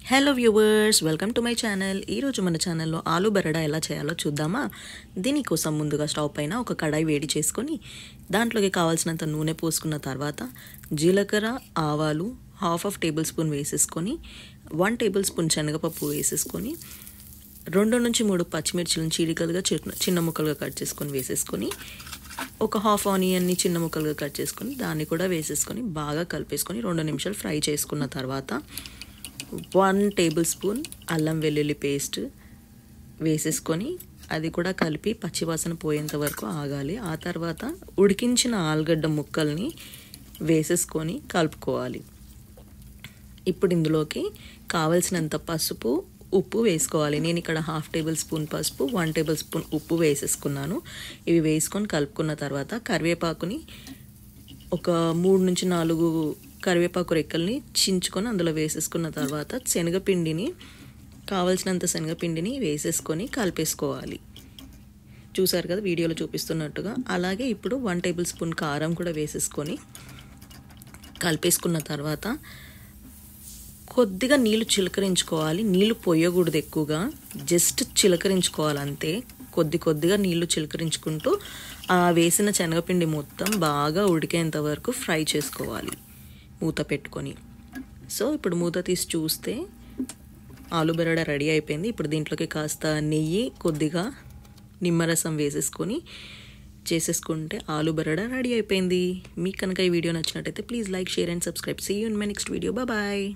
Hello viewers, welcome to my channel. ఈరోజు మన ఛానల్లో ఆలు బరడా ఎలా చేయాలో చూద్దామా. దీనికోసం ముందుగా స్టవ్ పైన ఒక కడాయి వేడి చేసుకొని దాంట్లోకి కావాల్సినంత నూనె పోసుకున్న తర్వాత జీలకర్ర, ఆవాలు హాఫ్ టేబుల్ స్పూన్ వేసేసుకొని 1 టేబుల్ స్పూన్ శనగపప్పు వేసేసుకొని 2 నుంచి 3 పచ్చిమిర్చిలను చీలికలుగా చిన్న ముక్కలుగా కట్ చేసుకొని వేసేసుకొని ఒక హాఫ్ ఆనియన్ని చిన్న ముక్కలుగా కట్ చేసుకొని దాన్ని కూడా వేసేసుకొని బాగా కలిపేసుకొని 2 నిమిషాలు ఫ్రై చేసుకున్న తర్వాత 1 టేబుల్ స్పూన్ అల్లం వెల్లుల్లి పేస్ట్ వేసేసుకొని అది కూడా కలిపి పచ్చివాసన పోయేంత వరకు ఆగాలి. ఆ తర్వాత ఉడికించిన ఆలుగడ్డ ముక్కల్ని వేసేసుకొని కలుపుకోవాలి. ఇప్పుడు ఇందులోకి కావలసినంత పసుపు, ఉప్పు వేసుకోవాలి. నేను ఇక్కడ హాఫ్ టేబుల్ స్పూన్ పసుపు, 1 టేబుల్ స్పూన్ ఉప్పు వేసేసుకున్నాను. ఇవి వేసుకొని కలుపుకున్న తర్వాత కరివేపాకుని ఒక 3 నుంచి 4 కరివేపాకు రెక్కల్ని చించుకొని అందులో వేసేసుకున్న తర్వాత శనగపిండిని కావలసినంత శనగపిండిని వేసేసుకొని కలిపేసుకోవాలి. చూసారు కదా వీడియోలో చూపిస్తున్నట్టుగా. అలాగే ఇప్పుడు 1 టేబుల్ స్పూన్ కారం కూడా వేసేసుకొని కలిపేసుకున్న తర్వాత కొద్దిగా నీళ్ళు చిలకరించుకోవాలి. నీళ్ళు పోయకూడదు ఎక్కువగా, జస్ట్ చిలకరించుకోవాలి అంతే. కొద్దిగా నీళ్లు చిలకరించుకుంటూ ఆ వేసిన శనగపిండి మొత్తం బాగా ఉడికేంత వరకు ఫ్రై చేసుకోవాలి మూత పెట్టుకొని. సో ఇప్పుడు మూత తీసి చూస్తే ఆలు బెరడా రెడీ అయిపోయింది. ఇప్పుడు దీంట్లోకి కాస్త నెయ్యి, కొద్దిగా నిమ్మరసం వేసేసుకొని చేసేసుకుంటే ఆలు బెరడా రెడీ అయిపోయింది. మీకు కనుక ఈ వీడియో నచ్చినట్టయితే please like, share and subscribe. See you in my next video. Bye.